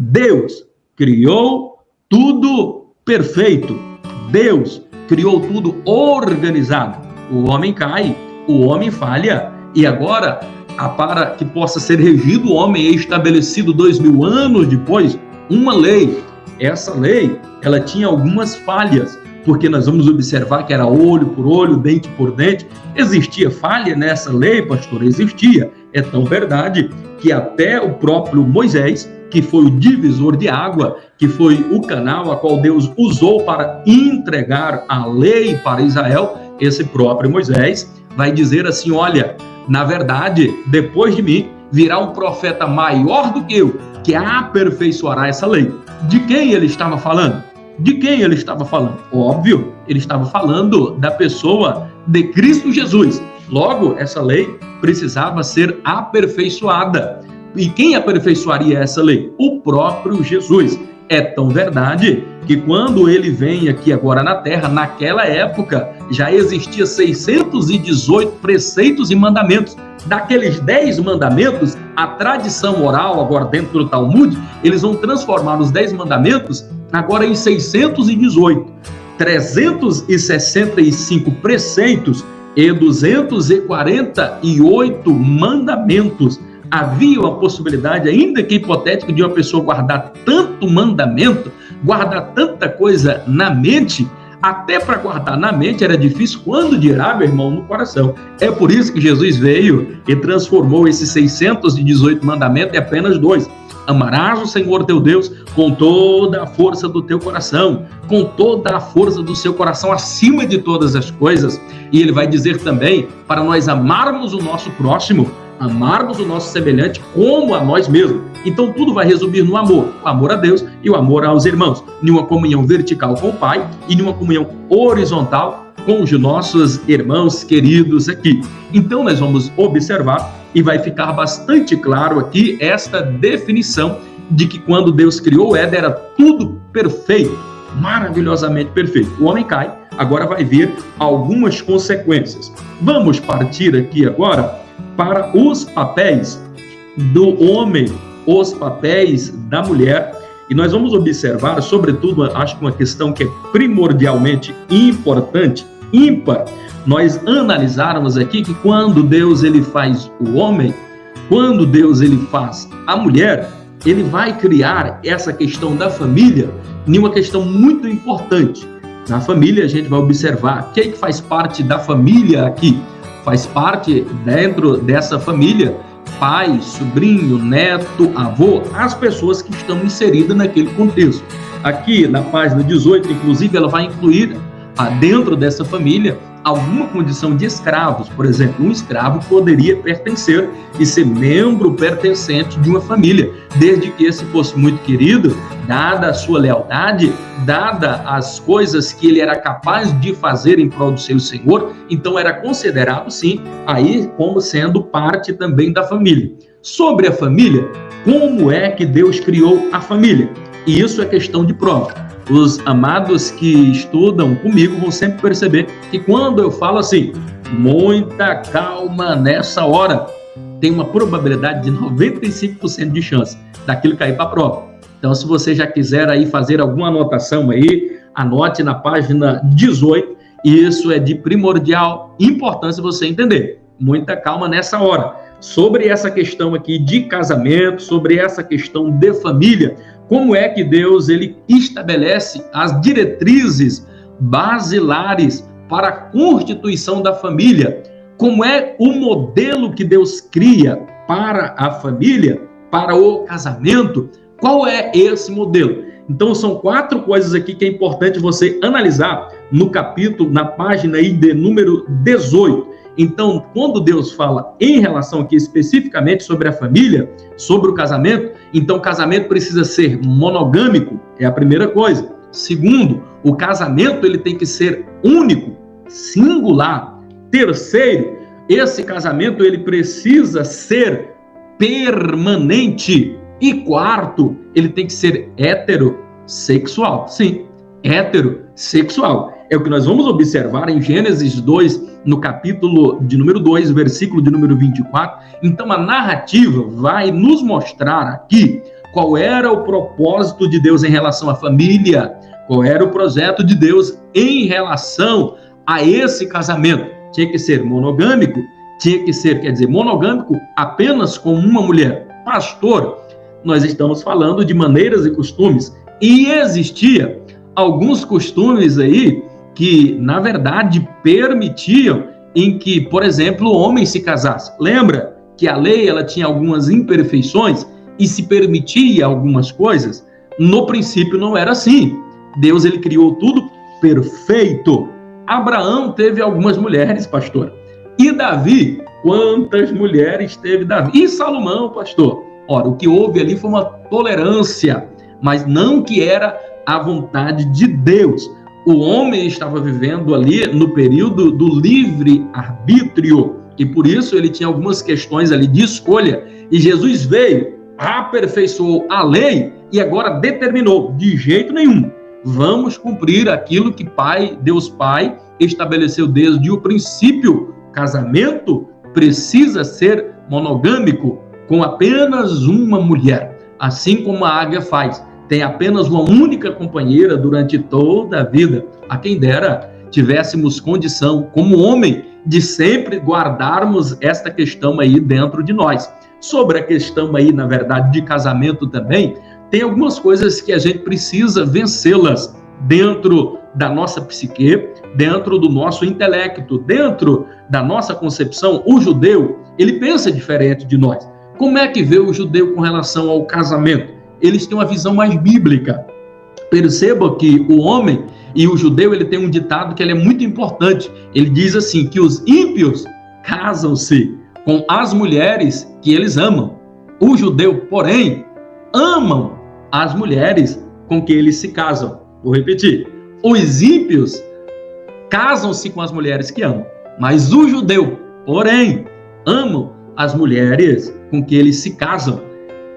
Deus criou tudo perfeito. Deus criou tudo organizado. O homem cai, o homem falha. E agora, para que possa ser regido o homem, é estabelecido 2000 anos depois uma lei. Essa lei, ela tinha algumas falhas, porque nós vamos observar que era olho por olho, dente por dente. Existia falha nessa lei, pastor? Existia. É tão verdade que até o próprio Moisés, que foi o divisor de água, que foi o canal a qual Deus usou para entregar a lei para Israel, esse próprio Moisés vai dizer assim: olha, na verdade, depois de mim, virá um profeta maior do que eu, que aperfeiçoará essa lei. De quem ele estava falando? De quem ele estava falando? Óbvio, ele estava falando da pessoa de Cristo Jesus. Logo, essa lei precisava ser aperfeiçoada. E quem aperfeiçoaria essa lei? O próprio Jesus. É tão verdade que quando ele vem aqui agora na terra, naquela época, já existia 618 preceitos e mandamentos. Daqueles 10 mandamentos, a tradição oral, agora dentro do Talmud, eles vão transformar os 10 mandamentos agora em 618. 365 preceitos e 248 mandamentos. Havia uma possibilidade, ainda que hipotética, de uma pessoa guardar tanto mandamento, guardar tanta coisa na mente. Até para guardar na mente era difícil, quando dirá, meu irmão, no coração. É por isso que Jesus veio e transformou esses 618 mandamentos em apenas 2. Amarás o Senhor teu Deus com toda a força do teu coração, com toda a força do seu coração, acima de todas as coisas. E ele vai dizer também para nós amarmos o nosso próximo, amarmos o nosso semelhante como a nós mesmos. Então tudo vai resumir no amor, o amor a Deus e o amor aos irmãos, em uma comunhão vertical com o Pai e em uma comunhão horizontal com os nossos irmãos queridos aqui. Então nós vamos observar e vai ficar bastante claro aqui esta definição de que quando Deus criou o Éden era tudo perfeito, maravilhosamente perfeito. O homem cai, agora vai vir algumas consequências. Vamos partir aqui agora para os papéis do homem, os papéis da mulher, e nós vamos observar, sobretudo, acho que uma questão que é primordialmente importante, ímpar, nós analisarmos aqui que quando Deus ele faz o homem, quando Deus ele faz a mulher, ele vai criar essa questão da família em uma questão muito importante. Na família a gente vai observar quem que faz parte da família aqui. Faz parte dentro dessa família pai, sobrinho, neto, avô, as pessoas que estão inseridas naquele contexto. Aqui na página 18, inclusive, ela vai incluir dentro dessa família alguma condição de escravos. Por exemplo, um escravo poderia pertencer e ser membro pertencente de uma família, desde que esse fosse muito querido, dada a sua lealdade, dada as coisas que ele era capaz de fazer em prol do seu senhor, então era considerado, sim, aí como sendo parte também da família. Sobre a família, como é que Deus criou a família? E isso é questão de prova. Os amados que estudam comigo vão sempre perceber que quando eu falo assim, muita calma nessa hora, tem uma probabilidade de 95% de chance daquilo cair para a prova. Então, se você já quiser aí fazer alguma anotação aí, anote na página 18, e isso é de primordial importância você entender. Muita calma nessa hora. Sobre essa questão aqui de casamento, sobre essa questão de família, como é que Deus ele estabelece as diretrizes basilares para a constituição da família? Como é o modelo que Deus cria para a família, para o casamento? Qual é esse modelo? Então, são 4 coisas aqui que é importante você analisar no capítulo, na página aí de número 18. Então, quando Deus fala em relação aqui especificamente sobre a família, sobre o casamento, então o casamento precisa ser monogâmico, é a primeira coisa. Segundo, o casamento ele tem que ser único, singular. Terceiro, esse casamento ele precisa ser permanente. E quarto, ele tem que ser heterossexual. Sim, heterossexual. É o que nós vamos observar em Gênesis 2, no capítulo de número 2, versículo de número 24. Então, a narrativa vai nos mostrar aqui qual era o propósito de Deus em relação à família, qual era o projeto de Deus em relação a esse casamento. Tinha que ser monogâmico, tinha que ser, monogâmico apenas com uma mulher. Pastor, nós estamos falando de maneiras e costumes, e existia alguns costumes aí que, na verdade, permitiam em que, por exemplo, o homem se casasse. Lembra que a lei ela tinha algumas imperfeições e se permitia algumas coisas? No princípio não era assim. Deus ele criou tudo perfeito. Abraão teve algumas mulheres, pastor. E Davi, quantas mulheres teve Davi? E Salomão, pastor? Ora, o que houve ali foi uma tolerância, mas não que era a vontade de Deus. O homem estava vivendo ali no período do livre-arbítrio, e por isso ele tinha algumas questões ali de escolha. E Jesus veio, aperfeiçoou a lei e agora determinou, de jeito nenhum, vamos cumprir aquilo que Deus Pai estabeleceu desde o princípio. Casamento precisa ser monogâmico, com apenas uma mulher, assim como a águia faz. Tem apenas uma única companheira durante toda a vida. A quem dera tivéssemos condição, como homem, de sempre guardarmos esta questão aí dentro de nós. Sobre a questão aí, na verdade, de casamento também, tem algumas coisas que a gente precisa vencê-las dentro da nossa psique, dentro do nosso intelecto, dentro da nossa concepção. O judeu, ele pensa diferente de nós. Como é que vê o judeu com relação ao casamento? Eles têm uma visão mais bíblica. Perceba que o homem e o judeu, ele tem um ditado que ele é muito importante. Ele diz assim, que os ímpios casam-se com as mulheres que eles amam. O judeu, porém, amam as mulheres com que eles se casam. Vou repetir. Os ímpios casam-se com as mulheres que amam. Mas o judeu, porém, amam as mulheres com que eles se casam.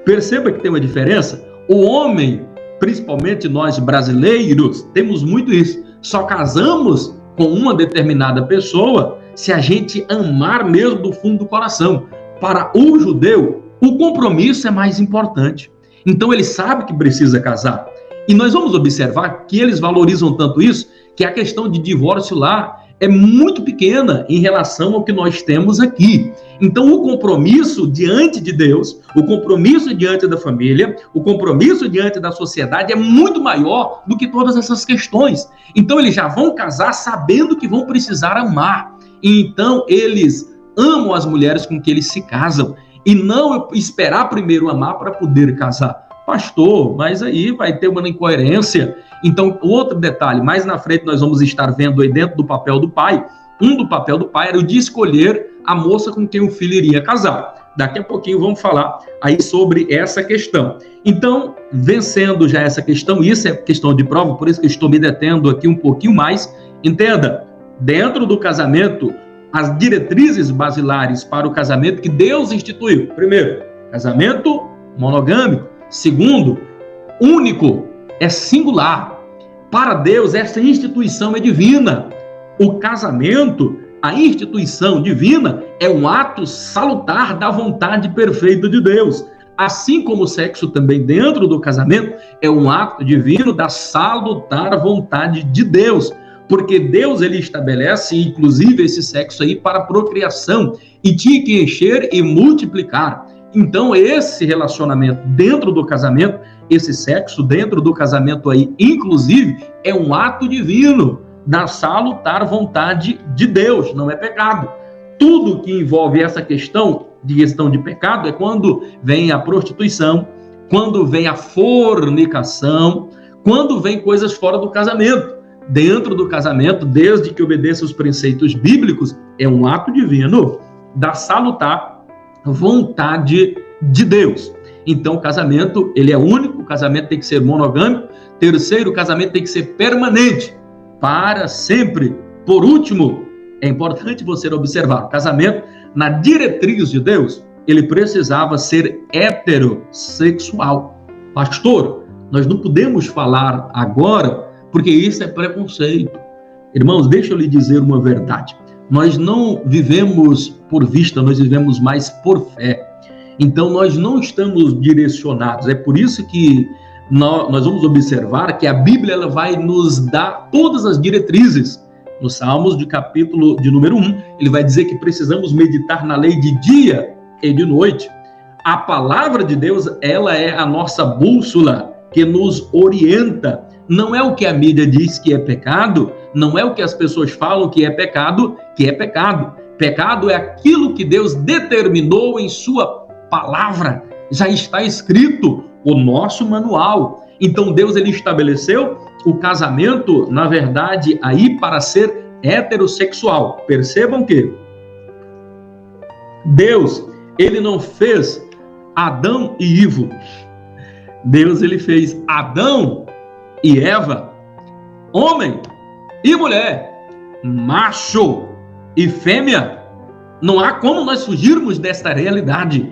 Perceba que tem uma diferença. O homem, principalmente nós brasileiros, temos muito isso. Só casamos com uma determinada pessoa se a gente amar mesmo do fundo do coração. Para o judeu, o compromisso é mais importante. Então ele sabe que precisa casar. E nós vamos observar que eles valorizam tanto isso, que a questão de divórcio lá é muito pequena em relação ao que nós temos aqui. Então, o compromisso diante de Deus, o compromisso diante da família, o compromisso diante da sociedade é muito maior do que todas essas questões. Então, eles já vão casar sabendo que vão precisar amar. E, então, eles amam as mulheres com que eles se casam e não esperar primeiro amar para poder casar. Pastor, mas aí vai ter uma incoerência. Então, outro detalhe, mais na frente nós vamos estar vendo aí dentro do papel do pai, do papel do pai era o de escolher a moça com quem o filho iria casar. Daqui a pouquinho vamos falar aí sobre essa questão. Então, vencendo já essa questão, isso é questão de prova, por isso que eu estou me detendo aqui um pouquinho mais. Entenda, dentro do casamento, as diretrizes basilares para o casamento que Deus instituiu. Primeiro, casamento monogâmico. Segundo, único, é singular. Para Deus, essa instituição é divina. O casamento, a instituição divina, é um ato salutar da vontade perfeita de Deus. Assim como o sexo também dentro do casamento é um ato divino da salutar vontade de Deus. Porque Deus, ele estabelece, inclusive, esse sexo aí para procriação e tinha que encher e multiplicar. Então, esse relacionamento dentro do casamento, esse sexo dentro do casamento aí, inclusive, é um ato divino da salutar vontade de Deus, não é pecado. Tudo que envolve essa questão de pecado é quando vem a prostituição, quando vem a fornicação, quando vem coisas fora do casamento. Dentro do casamento, desde que obedeça os preceitos bíblicos, é um ato divino da salutar vontade de Deus. Então, o casamento, ele é único, o casamento tem que ser monogâmico. Terceiro, o casamento tem que ser permanente, para sempre. Por último, é importante você observar, o casamento, na diretriz de Deus, ele precisava ser heterossexual. Pastor, nós não podemos falar agora, porque isso é preconceito. Irmãos, deixa eu lhe dizer uma verdade. Nós não vivemos por vista, nós vivemos mais por fé. Então, nós não estamos direcionados. É por isso que nós vamos observar que a Bíblia ela vai nos dar todas as diretrizes. No Salmos, de capítulo de número 1, ele vai dizer que precisamos meditar na lei de dia e de noite. A palavra de Deus, ela é a nossa bússola que nos orienta. Não é o que a mídia diz que é pecado, não é o que as pessoas falam que é pecado, que é pecado. Pecado é aquilo que Deus determinou em sua palavra. Já está escrito o nosso manual. Então Deus ele estabeleceu o casamento, na verdade, aí para ser heterossexual. Percebam que Deus, ele não fez Adão e Ivo. Deus, ele fez Adão e Eva, homem e mulher, macho e fêmea. Não há como nós fugirmos desta realidade.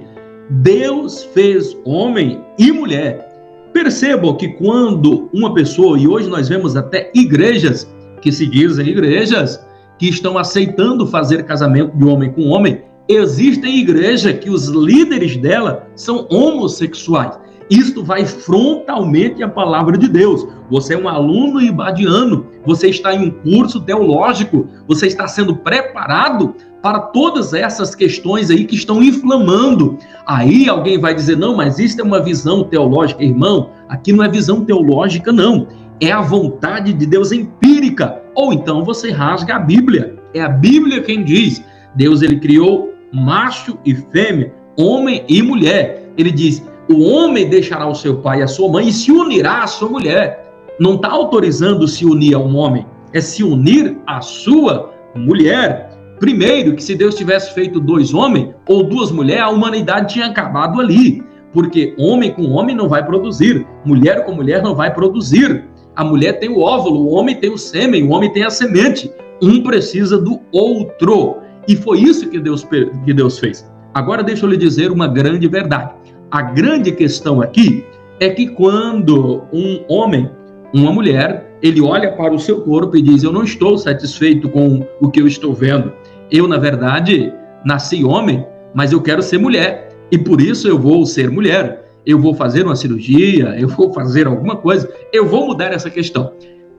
Deus fez homem e mulher. Percebam que quando uma pessoa, e hoje nós vemos até igrejas que se dizem igrejas, que estão aceitando fazer casamento de homem com homem, existem igrejas que os líderes dela são homossexuais. Isto vai frontalmente à palavra de Deus. Você é um aluno ibadiano, você está em um curso teológico, você está sendo preparado para todas essas questões aí que estão inflamando. Aí alguém vai dizer, não, mas isso é uma visão teológica. Irmão, aqui não é visão teológica, não. É a vontade de Deus empírica. Ou então você rasga a Bíblia. É a Bíblia quem diz. Deus, ele criou macho e fêmea, homem e mulher. Ele diz, o homem deixará o seu pai e a sua mãe e se unirá à sua mulher. Não está autorizando se unir a um homem, é se unir à sua mulher. Primeiro, que se Deus tivesse feito 2 homens ou 2 mulheres, a humanidade tinha acabado ali. Porque homem com homem não vai produzir, mulher com mulher não vai produzir. A mulher tem o óvulo, o homem tem o sêmen, o homem tem a semente. Um precisa do outro. E foi isso que Deus fez. Agora deixa eu lhe dizer uma grande verdade. A grande questão aqui é que quando um homem, uma mulher, ele olha para o seu corpo e diz, eu não estou satisfeito com o que eu estou vendo. Eu, na verdade, nasci homem, mas eu quero ser mulher. E por isso eu vou ser mulher. Eu vou fazer uma cirurgia, eu vou fazer alguma coisa, eu vou mudar essa questão.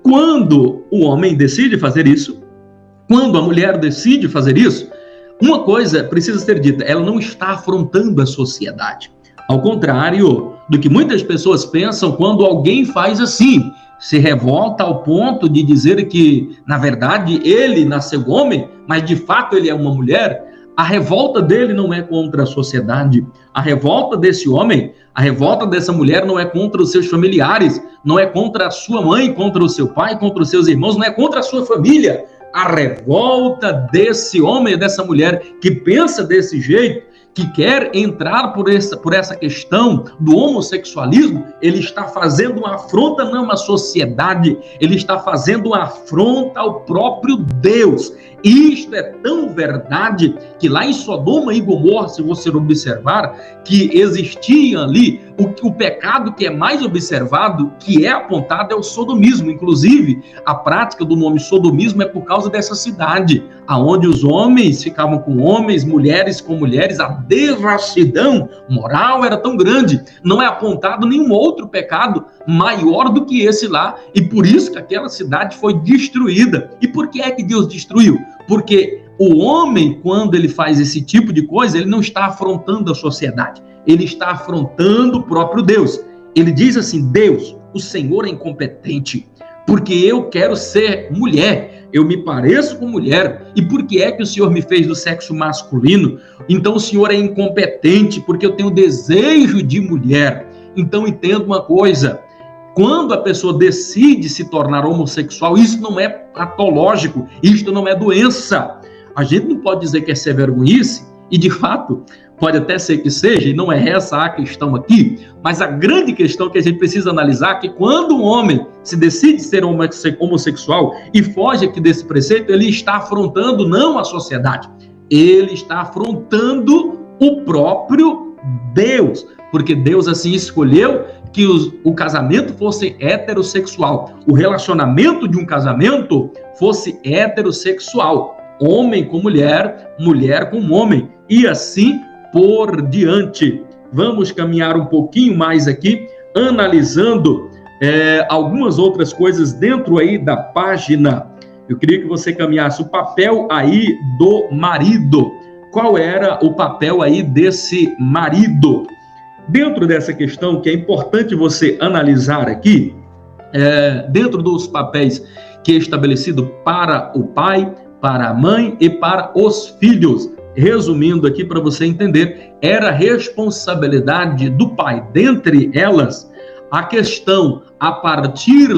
Quando o homem decide fazer isso, quando a mulher decide fazer isso, uma coisa precisa ser dita, ela não está afrontando a sociedade. Ao contrário do que muitas pessoas pensam quando alguém faz assim, se revolta ao ponto de dizer que, na verdade, ele nasceu homem, mas de fato ele é uma mulher. A revolta dele não é contra a sociedade. A revolta desse homem, a revolta dessa mulher não é contra os seus familiares, não é contra a sua mãe, contra o seu pai, contra os seus irmãos, não é contra a sua família. A revolta desse homem, dessa mulher que pensa desse jeito, que quer entrar por essa questão do homossexualismo, ele está fazendo uma afronta não à sociedade, ele está fazendo uma afronta ao próprio Deus. Isto é tão verdade que lá em Sodoma e Gomorra, se você observar, que existia ali o pecado que é mais observado, que é apontado, é o sodomismo. Inclusive, a prática do nome sodomismo é por causa dessa cidade, aonde os homens ficavam com homens, mulheres com mulheres. A devassidão moral era tão grande, não é apontado nenhum outro pecado maior do que esse lá, e por isso que aquela cidade foi destruída. E por que é que Deus destruiu? Porque o homem, quando ele faz esse tipo de coisa, ele não está afrontando a sociedade, ele está afrontando o próprio Deus. Ele diz assim, Deus, o Senhor é incompetente, porque eu quero ser mulher, eu me pareço com mulher, e por que é que o Senhor me fez do sexo masculino? Então o Senhor é incompetente, porque eu tenho desejo de mulher. Então entenda uma coisa, quando a pessoa decide se tornar homossexual, isso não é patológico, isto não é doença. A gente não pode dizer que é ser vergonhice, e de fato, pode até ser que seja, e não é essa a questão aqui, mas a grande questão que a gente precisa analisar é que quando um homem se decide ser homossexual e foge aqui desse preceito, ele está afrontando não a sociedade, ele está afrontando o próprio Deus, porque Deus assim escolheu que o casamento fosse heterossexual, o relacionamento de um casamento fosse heterossexual, homem com mulher, mulher com homem, e assim por diante. Vamos caminhar um pouquinho mais aqui, analisando algumas outras coisas dentro aí da página. Eu queria que você caminhasse o papel aí do marido. Qual era o papel aí desse marido? Dentro dessa questão, que é importante você analisar aqui, dentro dos papéis que é estabelecido para o pai, para a mãe e para os filhos. Resumindo aqui para você entender, era responsabilidade do pai. Dentre elas, a questão a partir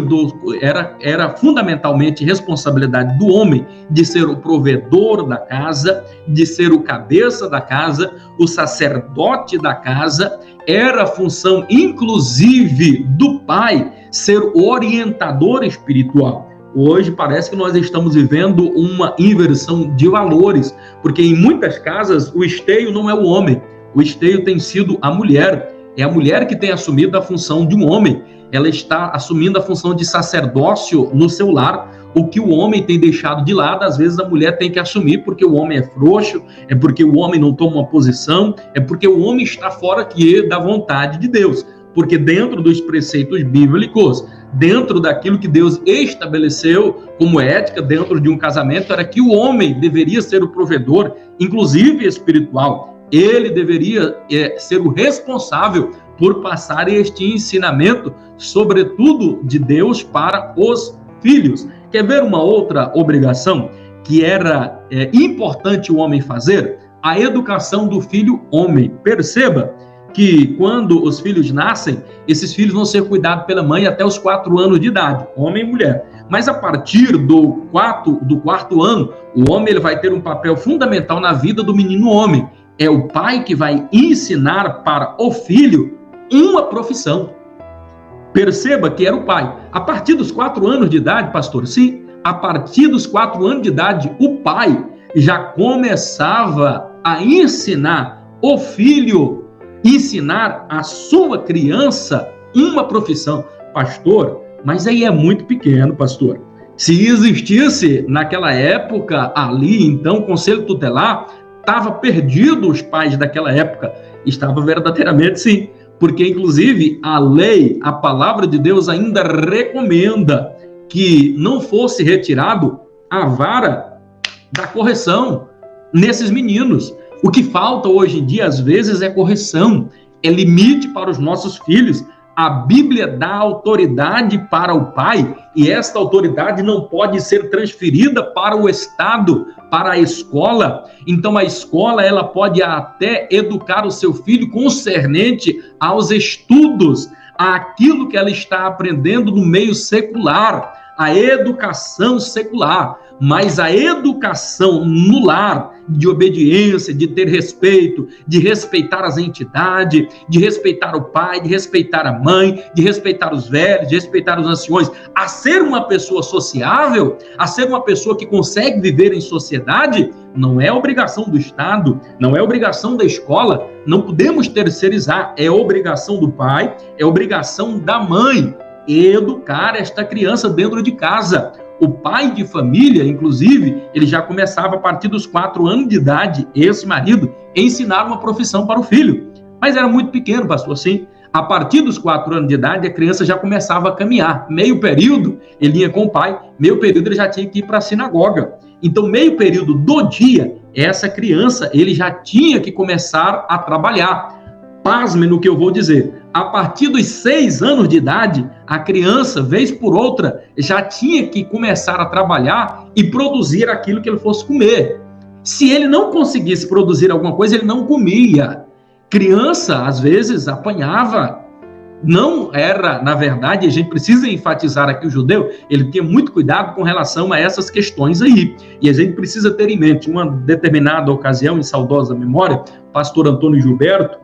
era fundamentalmente responsabilidade do homem de ser o provedor da casa, de ser o cabeça da casa, o sacerdote da casa. Era função inclusive do pai ser o orientador espiritual. Hoje parece que nós estamos vivendo uma inversão de valores, porque em muitas casas o esteio não é o homem, o esteio tem sido a mulher. É a mulher que tem assumido a função de um homem. Ela está assumindo a função de sacerdócio no seu lar, o que o homem tem deixado de lado. Às vezes a mulher tem que assumir porque o homem é frouxo, é porque o homem não toma uma posição, é porque o homem está fora da vontade de Deus. Porque dentro dos preceitos bíblicos, dentro daquilo que Deus estabeleceu como ética dentro de um casamento, era que o homem deveria ser o provedor, inclusive espiritual. Ele deveria ser o responsável por passar este ensinamento, sobretudo de Deus, para os filhos. Quer ver uma outra obrigação que era importante o homem fazer? A educação do filho homem. Perceba que quando os filhos nascem, esses filhos vão ser cuidados pela mãe até os 4 anos de idade, homem e mulher. Mas a partir do quarto ano, o homem ele vai ter um papel fundamental na vida do menino homem. É o pai que vai ensinar para o filho uma profissão. Perceba que era o pai. A partir dos 4 anos de idade, pastor, sim, a partir dos 4 anos de idade, o pai já começava a ensinar o filho, ensinar a sua criança uma profissão. Pastor, mas aí é muito pequeno, pastor. Se existisse naquela época ali, então, conselho tutelar, estava perdido os pais daquela época. Estava verdadeiramente sim, porque inclusive a lei, a palavra de Deus ainda recomenda que não fosse retirado a vara da correção nesses meninos. O que falta hoje em dia, às vezes, é correção, é limite para os nossos filhos. A Bíblia dá autoridade para o pai e esta autoridade não pode ser transferida para o Estado, para a escola. Então a escola ela pode até educar o seu filho concernente aos estudos, àquilo que ela está aprendendo no meio secular, a educação secular. Mas a educação no lar, de obediência, de ter respeito, de respeitar as entidades, de respeitar o pai, de respeitar a mãe, de respeitar os velhos, de respeitar os anciões, a ser uma pessoa sociável, a ser uma pessoa que consegue viver em sociedade, não é obrigação do Estado, não é obrigação da escola, não podemos terceirizar, é obrigação do pai, é obrigação da mãe, educar esta criança dentro de casa. O pai de família, inclusive, ele já começava a partir dos 4 anos de idade, esse marido, a ensinar uma profissão para o filho. Mas era muito pequeno, pastor, assim. A partir dos 4 anos de idade, a criança já começava a caminhar. Meio período, ele ia com o pai, meio período ele já tinha que ir para a sinagoga. Então, meio período do dia, essa criança, ele já tinha que começar a trabalhar. Pasme no que eu vou dizer. A partir dos 6 anos de idade, a criança, vez por outra, já tinha que começar a trabalhar e produzir aquilo que ele fosse comer. Se ele não conseguisse produzir alguma coisa, ele não comia. Criança, às vezes, apanhava. Não era, na verdade, a gente precisa enfatizar aqui o judeu, ele tinha muito cuidado com relação a essas questões aí. E a gente precisa ter em mente, uma determinada ocasião, em saudosa memória, o pastor Antônio Gilberto,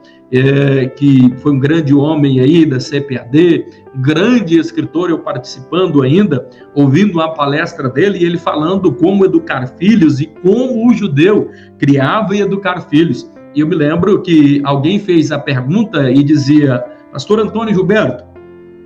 que foi um grande homem aí da CPAD, grande escritor, eu participando ainda, ouvindo uma palestra dele, e ele falando como educar filhos e como o judeu criava e educar filhos. E eu me lembro que alguém fez a pergunta e dizia: pastor Antônio Gilberto,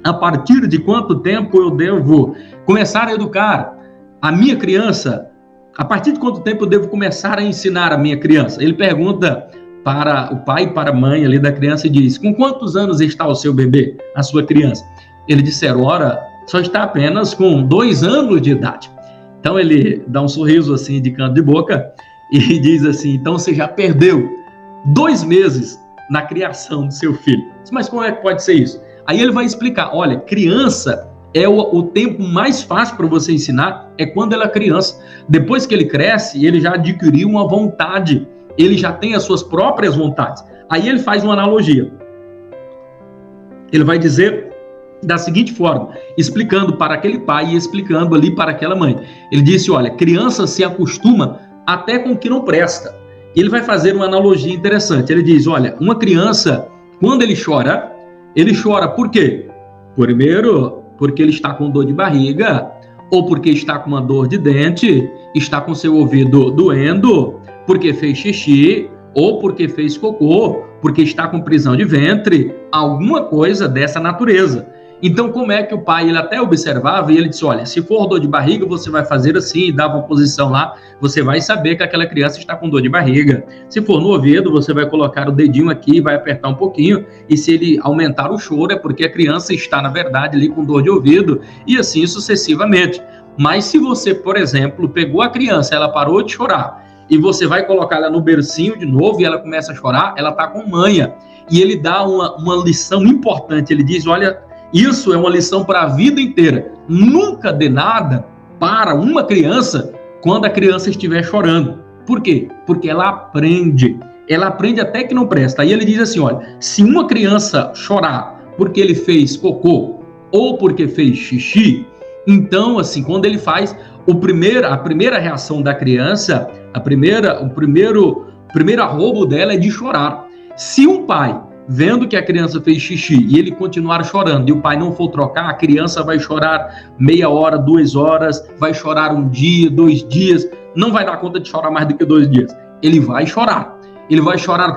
a partir de quanto tempo eu devo começar a educar a minha criança? A partir de quanto tempo eu devo começar a ensinar a minha criança? Ele pergunta para o pai e para a mãe ali da criança e diz: com quantos anos está o seu bebê, a sua criança? Eles disseram: ora, só está apenas com 2 anos de idade. Então ele dá um sorriso assim de canto de boca e diz assim: então você já perdeu 2 meses na criação do seu filho. Mas como é que pode ser isso? Aí ele vai explicar: olha, criança é o tempo mais fácil para você ensinar, é quando ela é criança. Depois que ele cresce, ele já adquiriu uma vontade, ele já tem as suas próprias vontades. Aí ele faz uma analogia. Ele vai dizer da seguinte forma, explicando para aquele pai e explicando ali para aquela mãe. Ele disse: olha, criança se acostuma até com o que não presta. Ele vai fazer uma analogia interessante. Ele diz: olha, uma criança, quando ele chora por quê? Primeiro, porque ele está com dor de barriga, ou porque está com uma dor de dente, está com seu ouvido doendo, porque fez xixi, ou porque fez cocô, porque está com prisão de ventre, alguma coisa dessa natureza. Então, como é que o pai, ele até observava e ele disse: olha, se for dor de barriga, você vai fazer assim, dava uma posição lá, você vai saber que aquela criança está com dor de barriga. Se for no ouvido, você vai colocar o dedinho aqui, vai apertar um pouquinho, e se ele aumentar o choro, é porque a criança está, na verdade, ali com dor de ouvido, e assim sucessivamente. Mas se você, por exemplo, pegou a criança, ela parou de chorar, e você vai colocar ela no bercinho de novo, e ela começa a chorar, ela está com manha. E ele dá uma lição importante, ele diz: olha, isso é uma lição para a vida inteira. Nunca dê nada para uma criança quando a criança estiver chorando. Por quê? Porque ela aprende até que não presta. Aí ele diz assim: olha, se uma criança chorar porque ele fez cocô ou porque fez xixi, então, assim, quando ele faz, a primeira reação da criança, o primeiro arrobo dela é de chorar. Se um pai, vendo que a criança fez xixi e ele continuar chorando e o pai não for trocar, a criança vai chorar meia hora, 2 horas, vai chorar 1 dia, 2 dias, não vai dar conta de chorar mais do que 2 dias. Ele vai chorar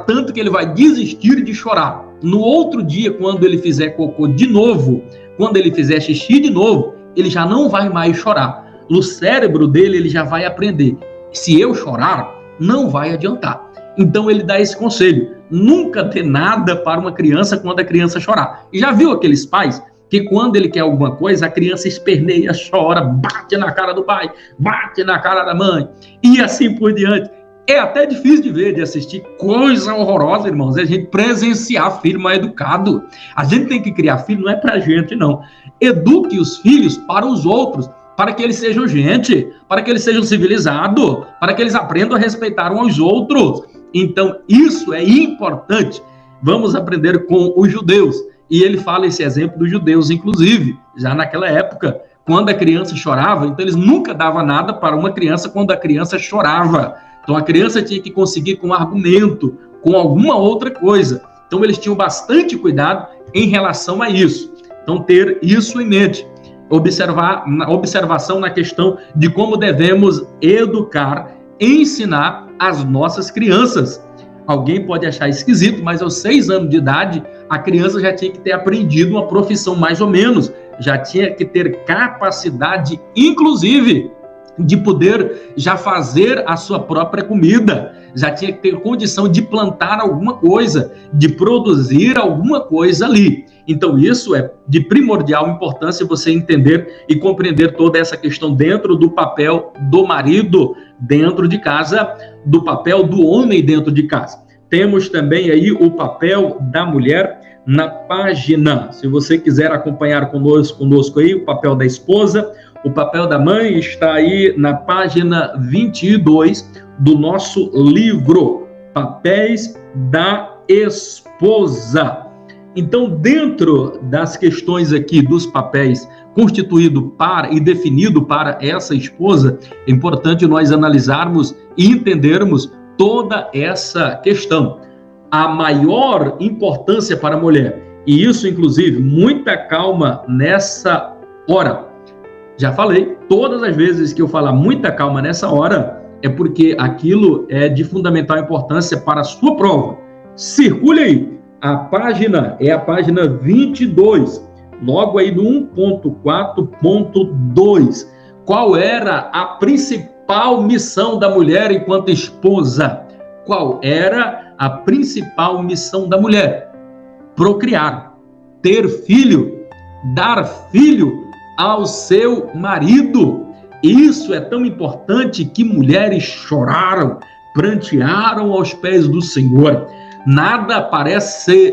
tanto que ele vai desistir de chorar. No outro dia, quando ele fizer cocô de novo, quando ele fizer xixi de novo, ele já não vai mais chorar. No cérebro dele, ele já vai aprender: se eu chorar, não vai adiantar. Então ele dá esse conselho: nunca dê nada para uma criança quando a criança chorar. E já viu aqueles pais que quando ele quer alguma coisa, a criança esperneia, chora, bate na cara do pai, bate na cara da mãe, e assim por diante. É até difícil de ver, de assistir, coisa horrorosa, irmãos, é a gente presenciar filho mal educado. A gente tem que criar filho, não é pra gente, não. Eduque os filhos para os outros, para que eles sejam gente, para que eles sejam civilizados, para que eles aprendam a respeitar uns aos outros. Então, isso é importante. Vamos aprender com os judeus. E ele fala esse exemplo dos judeus, inclusive, já naquela época, quando a criança chorava, então eles nunca davam nada para uma criança quando a criança chorava. Então, a criança tinha que conseguir com argumento, com alguma outra coisa. Então, eles tinham bastante cuidado em relação a isso. Então, ter isso em mente. Observação na questão de como devemos educar, ensinar as nossas crianças. Alguém pode achar esquisito, mas aos 6 anos de idade, a criança já tinha que ter aprendido uma profissão mais ou menos, já tinha que ter capacidade, inclusive, de poder já fazer a sua própria comida, já tinha que ter condição de plantar alguma coisa, de produzir alguma coisa ali. Então, isso é de primordial importância você entender e compreender toda essa questão dentro do papel do marido dentro de casa, do papel do homem dentro de casa. Temos também aí o papel da mulher na página. Se você quiser acompanhar conosco aí, o papel da esposa, o papel da mãe está aí na página 22 do nosso livro, Papéis da Esposa. Então, dentro das questões aqui dos papéis constituído para e definido para essa esposa, é importante nós analisarmos e entendermos toda essa questão. A maior importância para a mulher, e isso, inclusive, muita calma nessa hora. Já falei, todas as vezes que eu falar muita calma nessa hora, é porque aquilo é de fundamental importância para a sua prova. Circule aí. A página é a página 22, logo aí do 1.4.2. Qual era a principal missão da mulher enquanto esposa? Qual era a principal missão da mulher: procriar, ter filho, dar filho ao seu marido. Isso é tão importante que mulheres choraram, prantearam aos pés do Senhor. Nada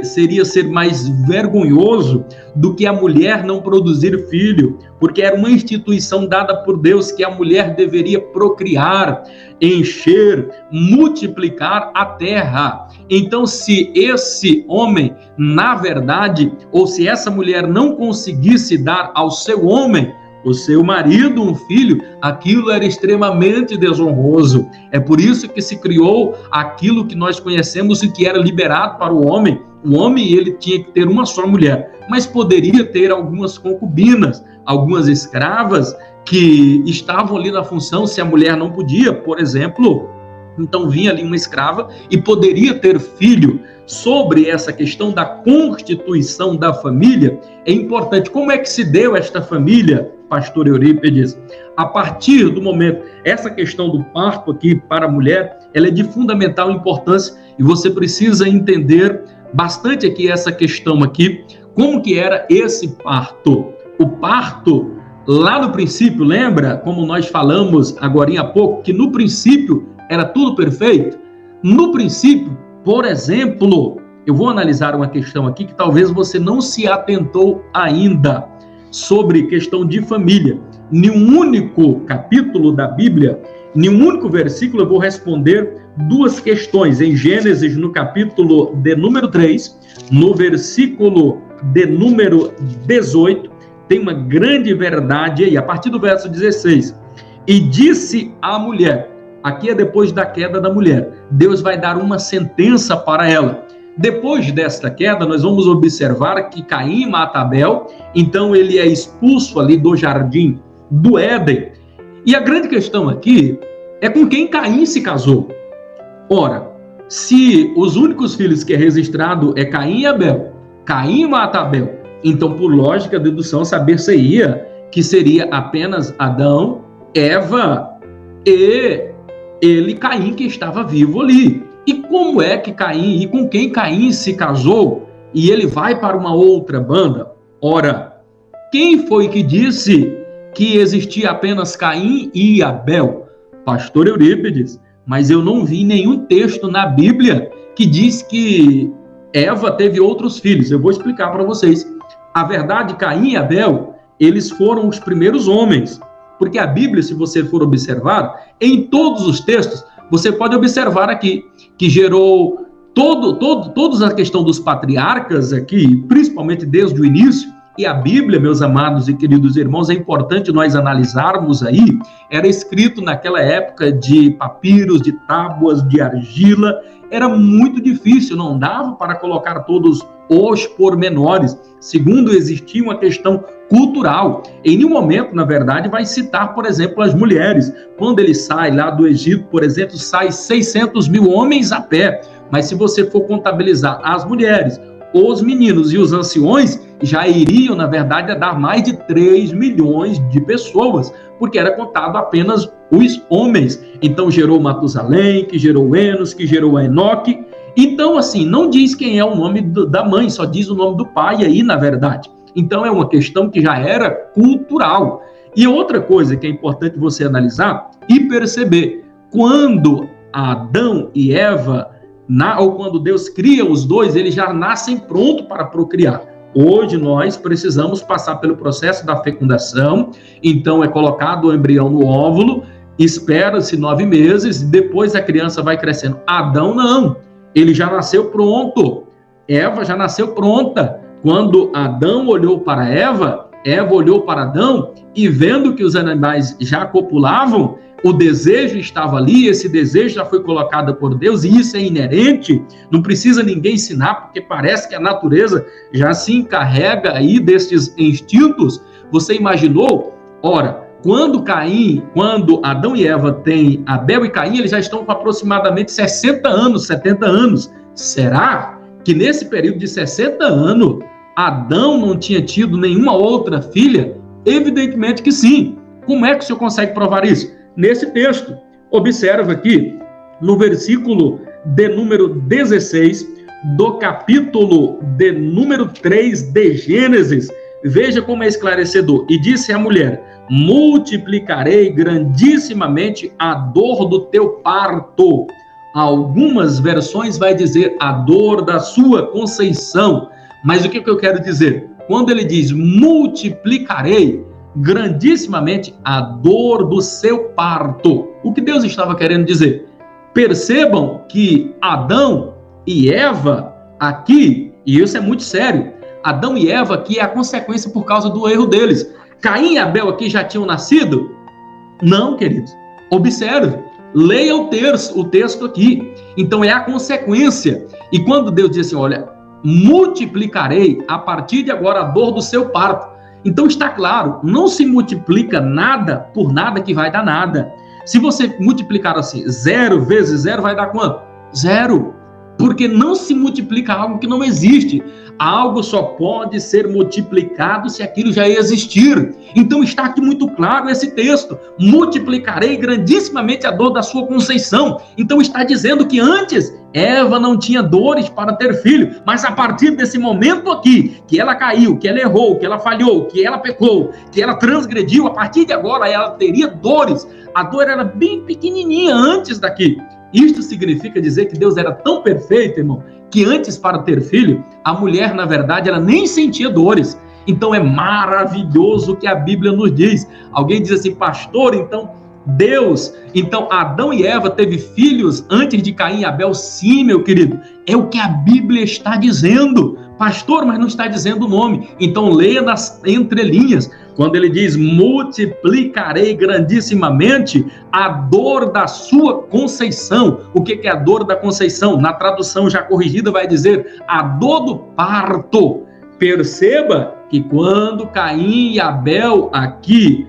seria ser mais vergonhoso do que a mulher não produzir filho, porque era uma instituição dada por Deus que a mulher deveria procriar, encher, multiplicar a terra. Então, se esse homem, na verdade, ou se essa mulher não conseguisse dar ao seu homem, o seu marido, um filho, aquilo era extremamente desonroso. É por isso que se criou aquilo que nós conhecemos e que era liberado para o homem. O homem, ele tinha que ter uma só mulher, mas poderia ter algumas concubinas, algumas escravas que estavam ali na função, se a mulher não podia, por exemplo. Então vinha ali uma escrava e poderia ter filho. Sobre essa questão da constituição da família, é importante. Como é que se deu esta família, pastor Eurípides? A partir do momento, essa questão do parto aqui para a mulher, ela é de fundamental importância e você precisa entender bastante aqui essa questão aqui, como que era esse parto. O parto, lá no princípio, lembra como nós falamos agora há pouco, que no princípio era tudo perfeito? No princípio, por exemplo, eu vou analisar uma questão aqui que talvez você não se atentou ainda sobre questão de família. Em um único capítulo da Bíblia, em um único versículo, eu vou responder duas questões. Em Gênesis, no capítulo de número 3, no versículo de número 18, tem uma grande verdade aí, a partir do verso 16. E disse a mulher, aqui é depois da queda da mulher, Deus vai dar uma sentença para ela. Depois desta queda, nós vamos observar que Caim mata Abel, então ele é expulso ali do jardim do Éden. E a grande questão aqui é com quem Caim se casou. Ora, se os únicos filhos que é registrado é Caim e Abel, Caim mata Abel, então por lógica, dedução, saber-se-ia que seria apenas Adão, Eva e ele, Caim, que estava vivo ali. E como é que Caim, e com quem Caim se casou, e ele vai para uma outra banda? Ora, quem foi que disse que existia apenas Caim e Abel? Pastor Eurípides, mas eu não vi nenhum texto na Bíblia que diz que Eva teve outros filhos. Eu vou explicar para vocês. A verdade, Caim e Abel, eles foram os primeiros homens, porque a Bíblia, se você for observar, em todos os textos, você pode observar aqui que gerou toda a questão dos patriarcas aqui, principalmente desde o início. E a Bíblia, meus amados e queridos irmãos, é importante nós analisarmos aí, era escrito naquela época de papiros, de tábuas, de argila, era muito difícil, não dava para colocar todos os pormenores. Segundo, existia uma questão cultural. Em nenhum momento, na verdade, vai citar, por exemplo, as mulheres. Quando ele sai lá do Egito, por exemplo, sai 600 mil homens a pé. Mas se você for contabilizar as mulheres, os meninos e os anciões, já iriam, na verdade, a dar mais de 3 milhões de pessoas, porque era contado apenas os homens. Então, gerou Matusalém, que gerou Enos, que gerou Enoque. Então, assim, não diz quem é o nome da mãe, só diz o nome do pai aí, na verdade. Então, é uma questão que já era cultural. E outra coisa que é importante você analisar e perceber, quando Adão e Eva, ou quando Deus cria os dois, eles já nascem prontos para procriar. Hoje nós precisamos passar pelo processo da fecundação, então é colocado o embrião no óvulo, espera-se 9 meses, depois a criança vai crescendo. Adão não, ele já nasceu pronto, Eva já nasceu pronta. Quando Adão olhou para Eva, Eva olhou para Adão e vendo que os animais já copulavam, o desejo estava ali, esse desejo já foi colocado por Deus e isso é inerente, não precisa ninguém ensinar, porque parece que a natureza já se encarrega aí desses instintos. Você imaginou? Ora, quando Adão e Eva têm Abel e Caim, eles já estão com aproximadamente 60 anos, 70 anos. Será que nesse período de 60 anos, Adão não tinha tido nenhuma outra filha? Evidentemente que sim. Como é que o senhor consegue provar isso? Nesse texto, observa aqui, no versículo de número 16, do capítulo de número 3 de Gênesis. Veja como é esclarecedor. E disse a mulher: multiplicarei grandissimamente a dor do teu parto. Algumas versões vai dizer a dor da sua conceição. Mas o que eu quero dizer? Quando ele diz multiplicarei grandissimamente a dor do seu parto, o que Deus estava querendo dizer? Percebam que Adão e Eva aqui, e isso é muito sério, Adão e Eva aqui é a consequência por causa do erro deles. Caim e Abel aqui já tinham nascido? Não, queridos. Observe, leia o texto aqui. Então é a consequência. E quando Deus diz assim, olha, multiplicarei a partir de agora a dor do seu parto. Então está claro, não se multiplica nada por nada que vai dar nada. Se você multiplicar assim, 0 vezes 0 vai dar quanto? 0. Porque não se multiplica algo que não existe. Algo só pode ser multiplicado se aquilo já existir. Então está aqui muito claro esse texto. Multiplicarei grandissimamente a dor da sua conceição. Então está dizendo que antes Eva não tinha dores para ter filho. Mas a partir desse momento aqui, que ela caiu, que ela errou, que ela falhou, que ela pecou, que ela transgrediu, a partir de agora ela teria dores. A dor era bem pequenininha antes daqui. Isto significa dizer que Deus era tão perfeito, irmão, que antes para ter filho, a mulher, na verdade, ela nem sentia dores. Então é maravilhoso o que a Bíblia nos diz. Alguém diz assim, pastor, então Adão e Eva teve filhos antes de Caim e Abel? Sim, meu querido, é o que a Bíblia está dizendo. Pastor, mas não está dizendo o nome. Então leia nas entrelinhas. Quando ele diz, multiplicarei grandissimamente a dor da sua conceição. O que é a dor da conceição? Na tradução já corrigida vai dizer, a dor do parto. Perceba que quando Caim e Abel aqui,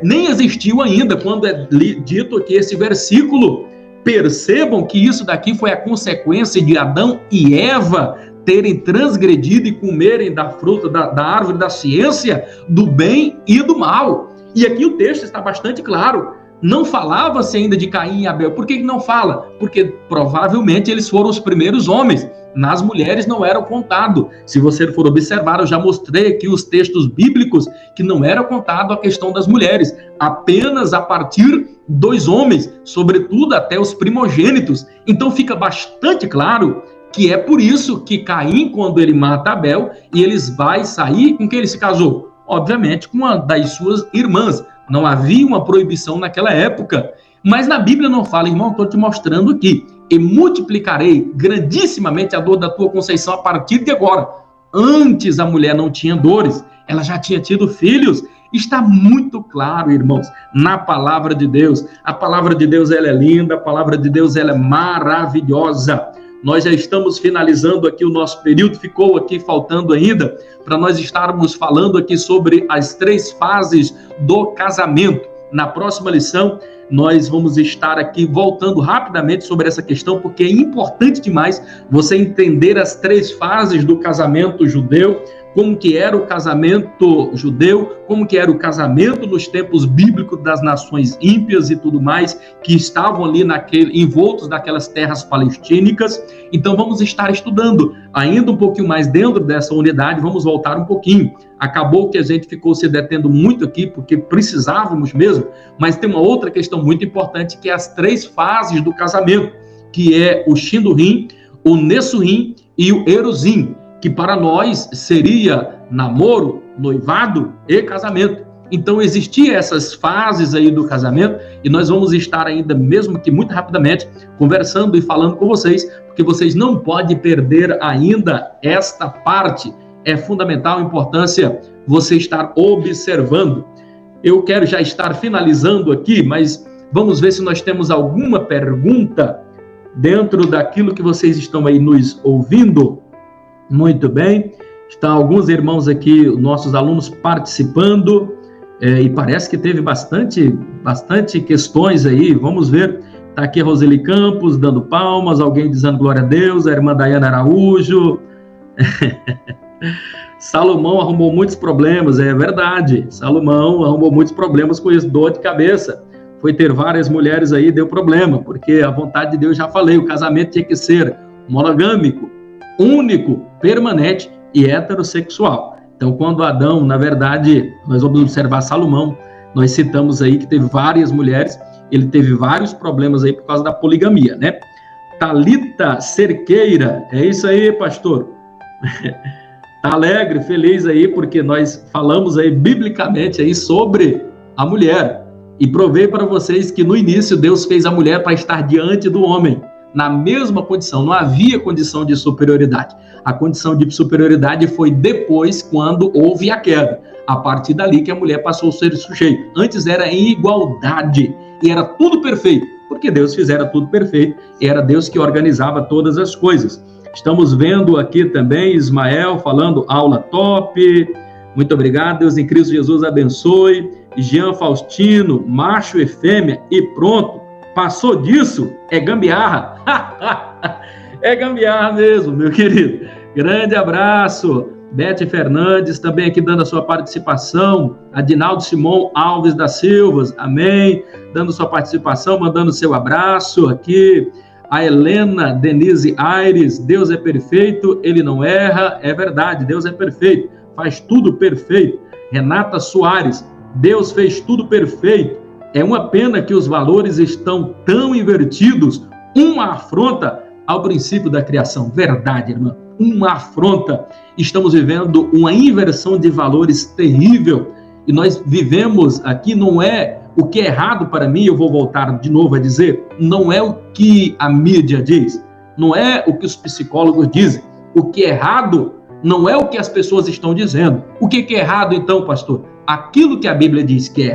nem existiu ainda, quando é dito aqui esse versículo, percebam que isso daqui foi a consequência de Adão e Eva terem transgredido e comerem da fruta da árvore da ciência do bem e do mal. E aqui o texto está bastante claro. Não falava-se ainda de Caim e Abel. Por que não fala? Porque provavelmente eles foram os primeiros homens. Nas mulheres não eram contados. Se você for observar, eu já mostrei aqui os textos bíblicos que não era contado a questão das mulheres. Apenas a partir dos homens, sobretudo até os primogênitos. Então fica bastante claro que é por isso que Caim, quando ele mata Abel, e eles vai sair com quem ele se casou? Obviamente com uma das suas irmãs. Não havia uma proibição naquela época. Mas na Bíblia não fala, irmão, estou te mostrando aqui. E multiplicarei grandissimamente a dor da tua conceição a partir de agora. Antes a mulher não tinha dores, ela já tinha tido filhos. Está muito claro, irmãos, na palavra de Deus. A palavra de Deus, ela é linda, a palavra de Deus, ela é maravilhosa. Nós já estamos finalizando aqui o nosso período, ficou aqui faltando ainda para nós estarmos falando aqui sobre as 3 fases do casamento. Na próxima lição, nós vamos estar aqui voltando rapidamente sobre essa questão, porque é importante demais você entender as 3 fases do casamento judeu, como que era o casamento judeu, como que era o casamento nos tempos bíblicos das nações ímpias e tudo mais, que estavam ali envoltos naquelas terras palestínicas. Então vamos estar estudando ainda um pouquinho mais dentro dessa unidade, vamos voltar um pouquinho. Acabou que a gente ficou se detendo muito aqui, porque precisávamos mesmo, mas tem uma outra questão muito importante, que é as 3 fases do casamento, que é o Shindurim, o Nessurim e o Eruzim, que para nós seria namoro, noivado e casamento. Então existiam essas fases aí do casamento, e nós vamos estar ainda, mesmo que muito rapidamente, conversando e falando com vocês, porque vocês não podem perder ainda esta parte. É fundamental a importância você estar observando. Eu quero já estar finalizando aqui, mas vamos ver se nós temos alguma pergunta dentro daquilo que vocês estão aí nos ouvindo. Muito bem, estão alguns irmãos aqui, nossos alunos participando, e parece que teve bastante questões aí. Vamos ver, está aqui a Roseli Campos dando palmas, alguém dizendo glória a Deus, a irmã Daiana Araújo. Salomão arrumou muitos problemas, é verdade, Salomão arrumou muitos problemas com isso, dor de cabeça. foi ter várias mulheres aí, deu problema, porque a vontade de Deus, já falei, o casamento tinha que ser monogâmico, único, permanente e heterossexual. Então, quando Adão, na verdade, nós vamos observar Salomão, nós citamos aí que teve várias mulheres, ele teve vários problemas aí por causa da poligamia, né? Talita Cerqueira, é isso aí, pastor. Tá alegre, feliz aí, porque nós falamos aí biblicamente aí sobre a mulher. E provei para vocês que no início Deus fez a mulher para estar diante do homem, na mesma condição, não havia condição de superioridade. A condição de superioridade foi depois, quando houve a queda. A partir dali que a mulher passou a ser sujeito. Antes era em igualdade e era tudo perfeito, porque Deus fizera tudo perfeito, e era Deus que organizava todas as coisas. Estamos vendo aqui também Ismael falando, aula top, muito obrigado, Deus em Cristo Jesus abençoe. Jean Faustino, macho e fêmea, e pronto, passou disso, é gambiarra. É gambiarra mesmo, meu querido. Grande abraço. Bete Fernandes também aqui dando a sua participação. Adinaldo Simão Alves da Silva, amém, dando sua participação, mandando seu abraço aqui. A Helena Denise Aires, Deus é perfeito, ele não erra, é verdade, Deus é perfeito, faz tudo perfeito. Renata Soares, Deus fez tudo perfeito, é uma pena que os valores estão tão invertidos, uma afronta ao princípio da criação. Verdade, irmã, uma afronta. Estamos vivendo uma inversão de valores terrível, e nós vivemos aqui, não é o que é errado para mim, eu vou voltar de novo a dizer, não é o que a mídia diz, não é o que os psicólogos dizem, o que é errado não é o que as pessoas estão dizendo. O que é errado então, pastor? Aquilo que a Bíblia diz que é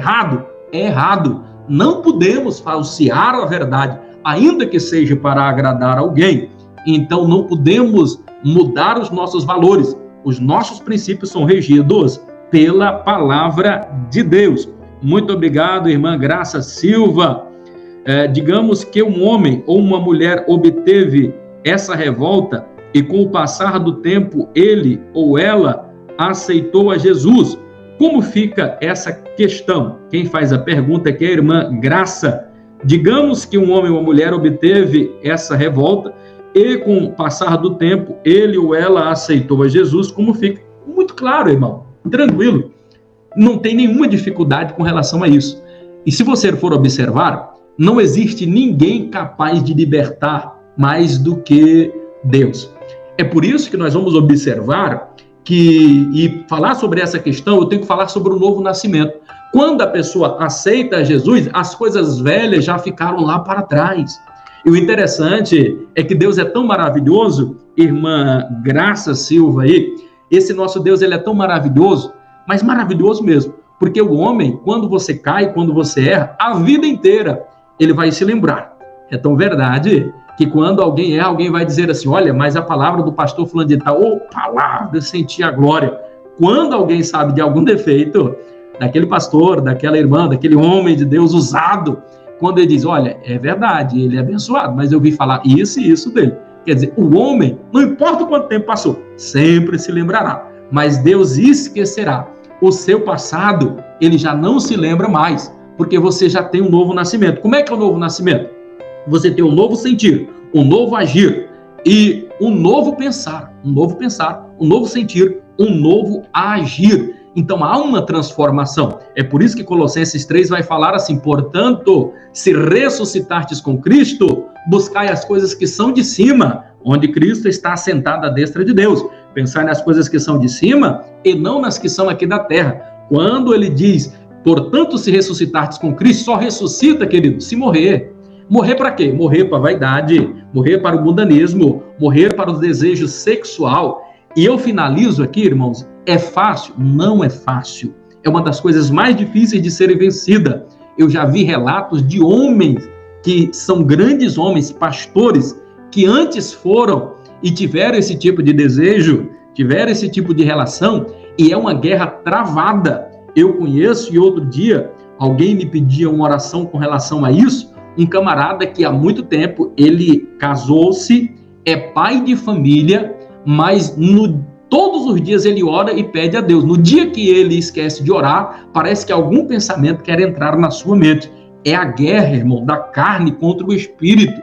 errado. Não podemos falsear a verdade, ainda que seja para agradar alguém. Então não podemos mudar os nossos valores. Os nossos princípios são regidos pela palavra de Deus. Muito obrigado, irmã Graça Silva. Digamos que um homem ou uma mulher obteve essa revolta e com o passar do tempo ele ou ela aceitou a Jesus. Como fica essa questão? Quem faz a pergunta aqui é a irmã Graça. Digamos que um homem ou uma mulher obteve essa revolta e com o passar do tempo ele ou ela aceitou a Jesus. Como fica? Muito claro, irmão. Tranquilo. Não tem nenhuma dificuldade com relação a isso. E se você for observar, não existe ninguém capaz de libertar mais do que Deus. É por isso que nós vamos observar e falar sobre essa questão, eu tenho que falar sobre o novo nascimento. Quando a pessoa aceita Jesus, as coisas velhas já ficaram lá para trás. E o interessante é que Deus é tão maravilhoso, irmã Graça Silva aí, esse nosso Deus, ele é tão maravilhoso, mas maravilhoso mesmo, porque o homem, quando você cai, quando você erra, a vida inteira, ele vai se lembrar. É tão verdade que quando alguém erra, alguém vai dizer assim, olha, mas a palavra do pastor fulano de tal, palavra, senti a glória. Quando alguém sabe de algum defeito, daquele pastor, daquela irmã, daquele homem de Deus usado, quando ele diz, olha, é verdade, ele é abençoado, mas eu vi falar isso e isso dele. Quer dizer, o homem, não importa quanto tempo passou, sempre se lembrará, mas Deus esquecerá. O seu passado, ele já não se lembra mais, porque você já tem um novo nascimento. Como é que é o novo nascimento? Você tem um novo sentir, um novo agir e um novo pensar, um novo sentir, um novo agir. Então há uma transformação. É por isso que Colossenses 3 vai falar assim, portanto, se ressuscitastes com Cristo, buscai as coisas que são de cima, onde Cristo está assentado à destra de Deus. Pensar nas coisas que são de cima e não nas que são aqui da terra. Quando ele diz, portanto, se ressuscitastes com Cristo, só ressuscita, querido, se morrer. Morrer para quê? Morrer para a vaidade, morrer para o mundanismo, morrer para o desejo sexual. E eu finalizo aqui, irmãos, é fácil? Não é fácil. É uma das coisas mais difíceis de ser vencida. Eu já vi relatos de homens que são grandes homens, pastores, que antes foram e tiveram esse tipo de desejo, tiveram esse tipo de relação, e é uma guerra travada. Eu conheço, e outro dia, alguém me pedia uma oração com relação a isso, um camarada que há muito tempo, ele casou-se, é pai de família, mas todos os dias ele ora e pede a Deus. No dia que ele esquece de orar, parece que algum pensamento quer entrar na sua mente. É a guerra, irmão, da carne contra o espírito.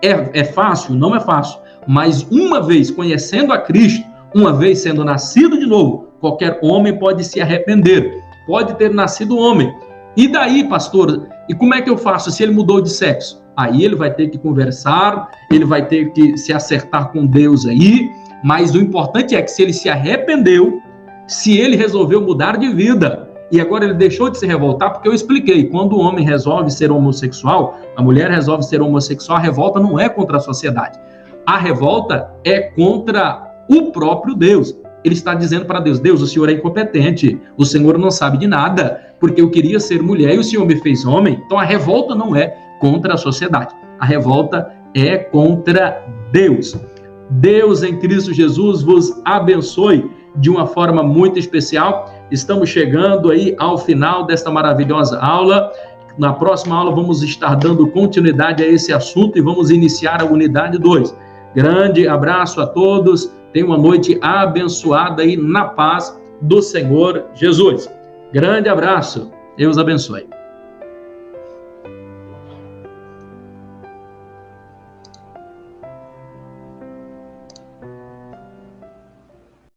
É fácil? Não é fácil. Mas uma vez conhecendo a Cristo, uma vez sendo nascido de novo, qualquer homem pode se arrepender, pode ter nascido homem. E daí, pastor, e como é que eu faço se ele mudou de sexo? Aí ele vai ter que conversar, ele vai ter que se acertar com Deus aí, mas o importante é que se ele se arrependeu, se ele resolveu mudar de vida, e agora ele deixou de se revoltar, porque eu expliquei, quando o homem resolve ser homossexual, a mulher resolve ser homossexual, a revolta não é contra a sociedade. A revolta é contra o próprio Deus. Ele está dizendo para Deus, Deus, o Senhor é incompetente, o Senhor não sabe de nada, porque eu queria ser mulher e o Senhor me fez homem. Então a revolta não é contra a sociedade, a revolta é contra Deus. Deus em Cristo Jesus vos abençoe de uma forma muito especial. Estamos chegando aí ao final desta maravilhosa aula. Na próxima aula vamos estar dando continuidade a esse assunto e vamos iniciar a unidade 2. Grande abraço a todos, tenham uma noite abençoada aí na paz do Senhor Jesus. Grande abraço, Deus abençoe.